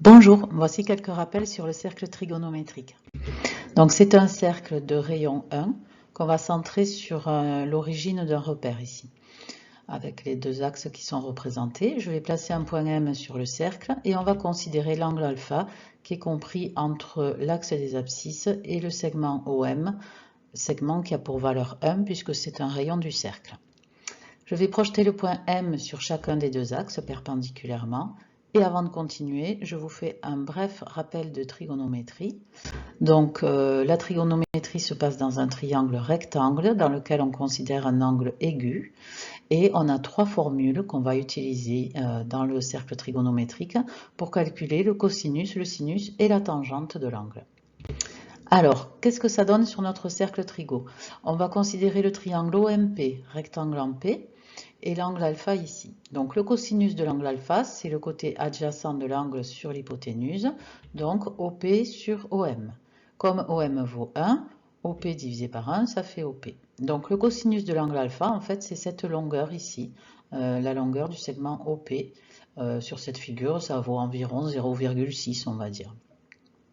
Bonjour, voici quelques rappels sur le cercle trigonométrique. Donc c'est un cercle de rayon 1 qu'on va centrer sur l'origine d'un repère ici, avec les deux axes qui sont représentés. Je vais placer un point M sur le cercle et on va considérer l'angle alpha qui est compris entre l'axe des abscisses et le segment OM, segment qui a pour valeur 1 puisque c'est un rayon du cercle. Je vais projeter le point M sur chacun des deux axes perpendiculairement. Et avant de continuer, je vous fais un bref rappel de trigonométrie. Donc, la trigonométrie se passe dans un triangle rectangle dans lequel on considère un angle aigu. Et on a trois formules qu'on va utiliser dans le cercle trigonométrique pour calculer le cosinus, le sinus et la tangente de l'angle. Alors, qu'est-ce que ça donne sur notre cercle trigo? On va considérer le triangle OMP, rectangle en P, et l'angle alpha ici. Donc le cosinus de l'angle alpha, c'est le côté adjacent de l'angle sur l'hypoténuse, donc OP sur OM. Comme OM vaut 1, OP divisé par 1, ça fait OP. Donc le cosinus de l'angle alpha, en fait, c'est cette longueur ici, la longueur du segment OP. Sur cette figure, ça vaut environ 0,6, on va dire.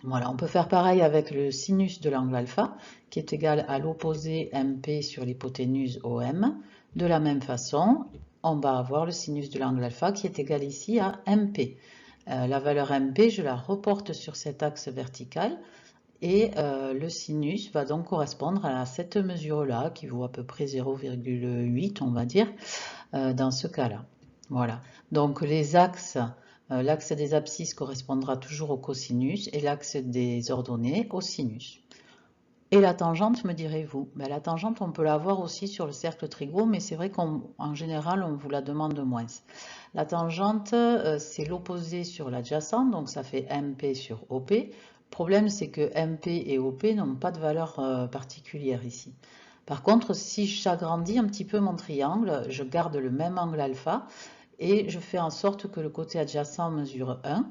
Voilà, on peut faire pareil avec le sinus de l'angle alpha, qui est égal à l'opposé MP sur l'hypoténuse OM. De la même façon, on va avoir le sinus de l'angle alpha qui est égal ici à MP. La valeur MP, je la reporte sur cet axe vertical et le sinus va donc correspondre à cette mesure-là qui vaut à peu près 0,8, on va dire, dans ce cas-là. Voilà, donc les axes, l'axe des abscisses correspondra toujours au cosinus et l'axe des ordonnées au sinus. Et la tangente, me direz-vous? Ben, la tangente, on peut l'avoir aussi sur le cercle trigo, mais c'est vrai qu'en général, on vous la demande moins. La tangente, c'est l'opposé sur l'adjacent, donc ça fait MP sur OP. Le problème, c'est que MP et OP n'ont pas de valeur particulière ici. Par contre, si j'agrandis un petit peu mon triangle, je garde le même angle alpha et je fais en sorte que le côté adjacent mesure 1.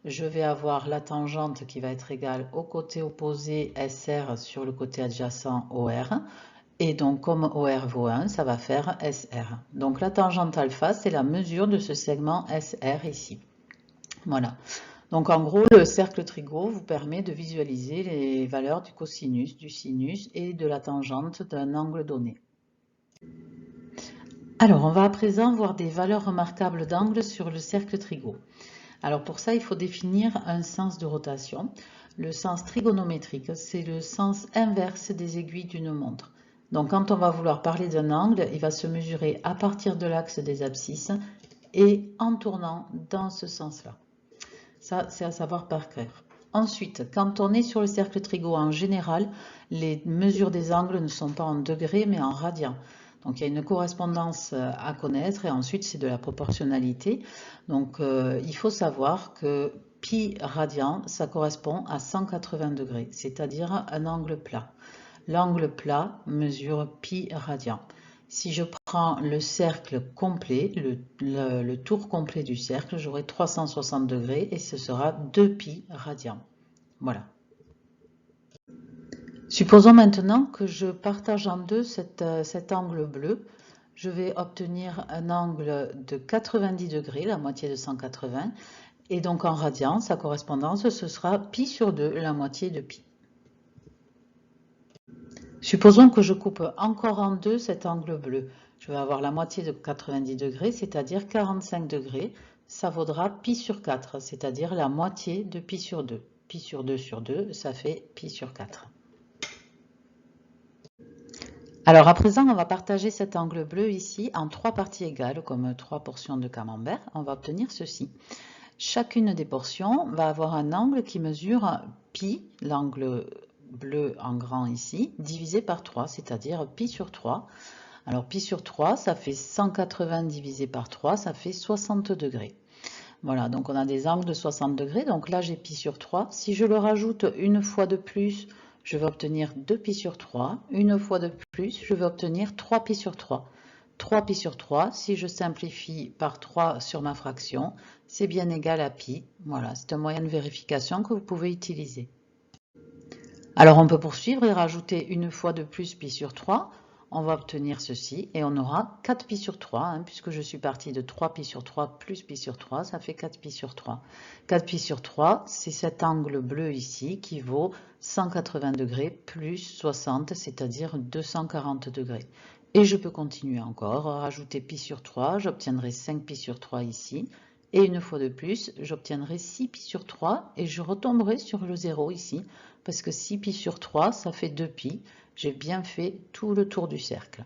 Je vais avoir la tangente qui va être égale au côté opposé SR sur le côté adjacent OR. Et donc, comme OR vaut 1, ça va faire SR. Donc, la tangente alpha, c'est la mesure de ce segment SR ici. Voilà. Donc, en gros, le cercle trigo vous permet de visualiser les valeurs du cosinus, du sinus et de la tangente d'un angle donné. Alors, on va à présent voir des valeurs remarquables d'angle sur le cercle trigo. Alors pour ça, il faut définir un sens de rotation. Le sens trigonométrique, c'est le sens inverse des aiguilles d'une montre. Donc quand on va vouloir parler d'un angle, il va se mesurer à partir de l'axe des abscisses et en tournant dans ce sens-là. Ça, c'est à savoir par cœur. Ensuite, quand on est sur le cercle trigo en général, les mesures des angles ne sont pas en degrés mais en radians. Donc il y a une correspondance à connaître et ensuite c'est de la proportionnalité. Donc il faut savoir que pi radian, ça correspond à 180 degrés, c'est-à-dire un angle plat. L'angle plat mesure pi radian. Si je prends le cercle complet, le tour complet du cercle, j'aurai 360 degrés et ce sera 2 pi radian. Voilà. Supposons maintenant que je partage en deux cet angle bleu. Je vais obtenir un angle de 90 degrés, la moitié de 180. Et donc en radian, sa correspondance, ce sera pi sur 2, la moitié de pi. Supposons que je coupe encore en deux cet angle bleu. Je vais avoir la moitié de 90 degrés, c'est-à-dire 45 degrés. Ça vaudra pi sur 4, c'est-à-dire la moitié de pi sur 2. Pi sur 2 sur 2, ça fait pi sur 4. Alors à présent, on va partager cet angle bleu ici en trois parties égales, comme trois portions de camembert. On va obtenir ceci. Chacune des portions va avoir un angle qui mesure pi, l'angle bleu en grand ici, divisé par 3, c'est-à-dire pi sur 3. Alors pi sur 3, ça fait 180 divisé par 3, ça fait 60 degrés. Voilà, donc on a des angles de 60 degrés, donc là j'ai pi sur 3. Si je le rajoute une fois de plus, je vais obtenir 2 pi sur 3. Une fois de plus, je vais obtenir 3 pi sur 3. 3 pi sur 3, si je simplifie par 3 sur ma fraction, c'est bien égal à pi. Voilà, c'est un moyen de vérification que vous pouvez utiliser. Alors on peut poursuivre et rajouter une fois de plus pi sur 3. on va obtenir ceci et on aura 4 pi sur 3, hein, puisque je suis partie de 3 pi sur 3 plus pi sur 3, ça fait 4 pi sur 3. 4 pi sur 3, c'est cet angle bleu ici qui vaut 180 degrés plus 60, c'est-à-dire 240 degrés. Et je peux continuer encore, rajouter pi sur 3, j'obtiendrai 5 pi sur 3 ici. Et une fois de plus, j'obtiendrai 6 pi sur 3 et je retomberai sur le 0 ici, parce que 6 pi sur 3, ça fait 2 pi. J'ai bien fait tout le tour du cercle.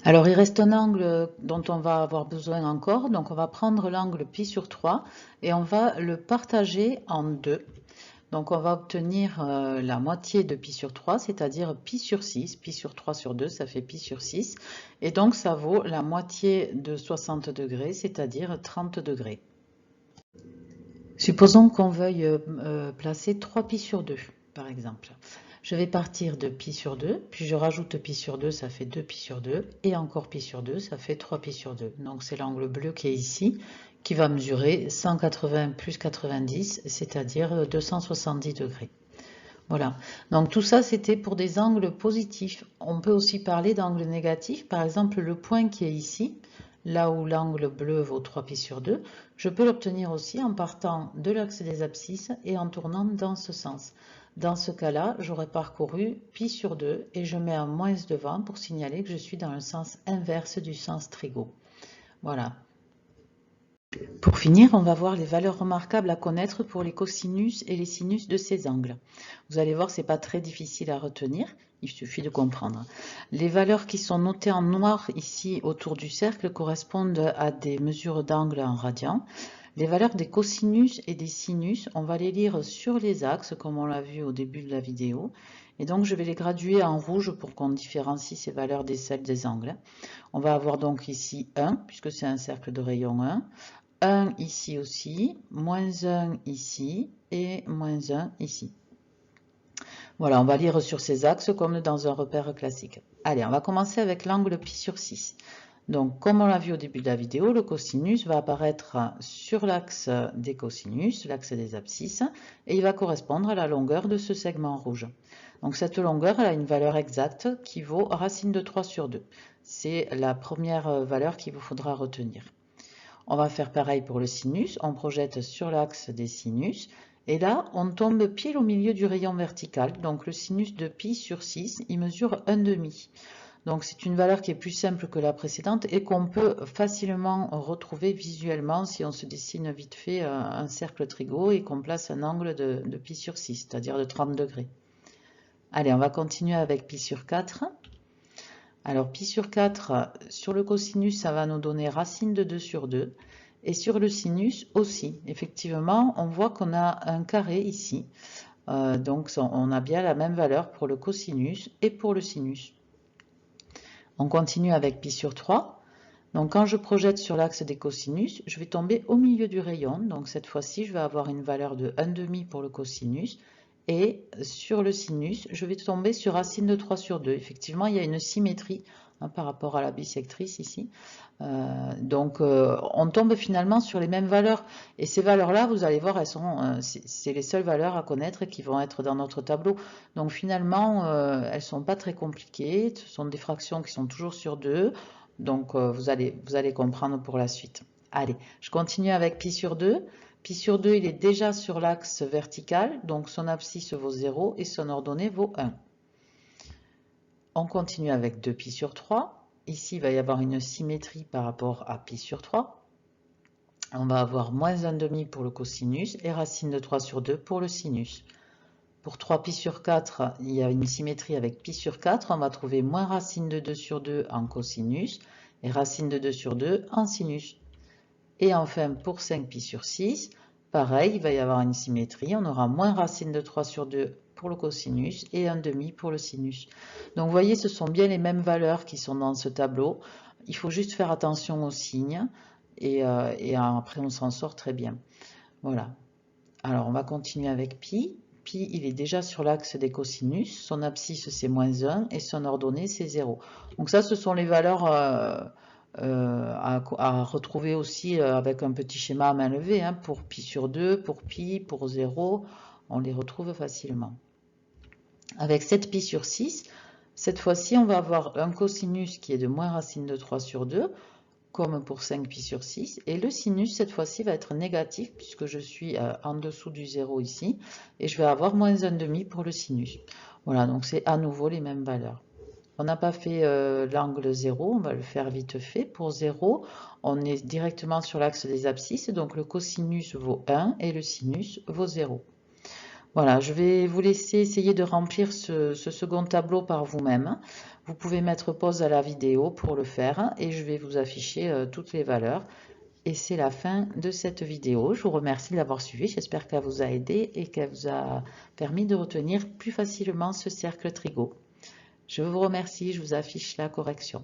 Alors, il reste un angle dont on va avoir besoin encore. Donc, on va prendre l'angle pi sur 3 et on va le partager en deux. Donc, on va obtenir la moitié de pi sur 3, c'est-à-dire pi sur 6. Pi sur 3 sur 2, ça fait pi sur 6. Et donc, ça vaut la moitié de 60 degrés, c'est-à-dire 30 degrés. Supposons qu'on veuille placer 3 pi sur 2, par exemple. Je vais partir de pi sur 2, puis je rajoute pi sur 2, ça fait 2 pi sur 2, et encore pi sur 2, ça fait 3 pi sur 2. Donc c'est l'angle bleu qui est ici, qui va mesurer 180 plus 90, c'est-à-dire 270 degrés. Voilà, donc tout ça c'était pour des angles positifs. On peut aussi parler d'angles négatifs, par exemple le point qui est ici, là où l'angle bleu vaut 3 pi sur 2, je peux l'obtenir aussi en partant de l'axe des abscisses et en tournant dans ce sens. Dans ce cas-là, j'aurais parcouru pi sur 2 et je mets un moins devant pour signaler que je suis dans le sens inverse du sens trigo. Voilà. Pour finir, on va voir les valeurs remarquables à connaître pour les cosinus et les sinus de ces angles. Vous allez voir, ce n'est pas très difficile à retenir, il suffit de comprendre. Les valeurs qui sont notées en noir ici autour du cercle correspondent à des mesures d'angle en radians. Les valeurs des cosinus et des sinus, on va les lire sur les axes, comme on l'a vu au début de la vidéo. Et donc, je vais les graduer en rouge pour qu'on différencie ces valeurs des celles des angles. On va avoir donc ici 1, puisque c'est un cercle de rayon 1. 1 ici aussi, moins 1 ici et moins 1 ici. Voilà, on va lire sur ces axes comme dans un repère classique. Allez, on va commencer avec l'angle pi sur 6. Donc, comme on l'a vu au début de la vidéo, le cosinus va apparaître sur l'axe des cosinus, l'axe des abscisses, et il va correspondre à la longueur de ce segment rouge. Donc, cette longueur elle a une valeur exacte qui vaut racine de 3 sur 2. C'est la première valeur qu'il vous faudra retenir. On va faire pareil pour le sinus, on projette sur l'axe des sinus, et là, on tombe pile au milieu du rayon vertical. Donc, le sinus de pi sur 6, il mesure 1,5. Donc, c'est une valeur qui est plus simple que la précédente et qu'on peut facilement retrouver visuellement si on se dessine vite fait un cercle trigo et qu'on place un angle de pi sur 6, c'est-à-dire de 30 degrés. Allez, on va continuer avec pi sur 4. Alors, pi sur 4, sur le cosinus, ça va nous donner racine de 2 sur 2. Et sur le sinus aussi. Effectivement, on voit qu'on a un carré ici. Donc, on a bien la même valeur pour le cosinus et pour le sinus. On continue avec pi sur 3. Donc, quand je projette sur l'axe des cosinus, je vais tomber au milieu du rayon. Donc, cette fois-ci, je vais avoir une valeur de 1,5 pour le cosinus. Et sur le sinus, je vais tomber sur racine de 3 sur 2. Effectivement, il y a une symétrie par rapport à la bisectrice ici. On tombe finalement sur les mêmes valeurs. Et ces valeurs-là, vous allez voir, c'est les seules valeurs à connaître qui vont être dans notre tableau. Donc finalement, elles ne sont pas très compliquées. Ce sont des fractions qui sont toujours sur 2. Donc vous allez comprendre pour la suite. Allez, je continue avec pi sur 2. Pi sur 2, il est déjà sur l'axe vertical, donc son abscisse vaut 0 et son ordonnée vaut 1. On continue avec 2 pi sur 3. Ici, il va y avoir une symétrie par rapport à pi sur 3. On va avoir moins 1,5 pour le cosinus et racine de 3 sur 2 pour le sinus. Pour 3 pi sur 4, il y a une symétrie avec pi sur 4. On va trouver moins racine de 2 sur 2 en cosinus et racine de 2 sur 2 en sinus. Et enfin, pour 5 pi sur 6, pareil, il va y avoir une symétrie. On aura moins racine de 3 sur 2 pour le cosinus et 1,5 pour le sinus. Donc, vous voyez, ce sont bien les mêmes valeurs qui sont dans ce tableau. Il faut juste faire attention aux signes et après, on s'en sort très bien. Voilà. Alors, on va continuer avec pi. Pi, il est déjà sur l'axe des cosinus. Son abscisse, c'est moins 1 et son ordonnée, c'est 0. Donc, ça, ce sont les valeurs à retrouver aussi avec un petit schéma à main levée. Pour pi sur 2, pour pi, pour 0, on les retrouve facilement. Avec 7 pi sur 6, Cette fois-ci, on va avoir un cosinus qui est de moins racine de 3 sur 2, comme pour 5pi sur 6. Et le sinus, cette fois-ci, va être négatif, puisque je suis en dessous du 0 ici. Et je vais avoir moins 1,5 pour le sinus. Voilà, donc c'est à nouveau les mêmes valeurs. On n'a pas fait l'angle 0, on va le faire vite fait. Pour 0, on est directement sur l'axe des abscisses, donc le cosinus vaut 1 et le sinus vaut 0. Voilà, je vais vous laisser essayer de remplir ce second tableau par vous-même. Vous pouvez mettre pause à la vidéo pour le faire et je vais vous afficher toutes les valeurs. Et c'est la fin de cette vidéo. Je vous remercie de l'avoir suivi. J'espère qu'elle vous a aidé et qu'elle vous a permis de retenir plus facilement ce cercle trigo. Je vous remercie, je vous affiche la correction.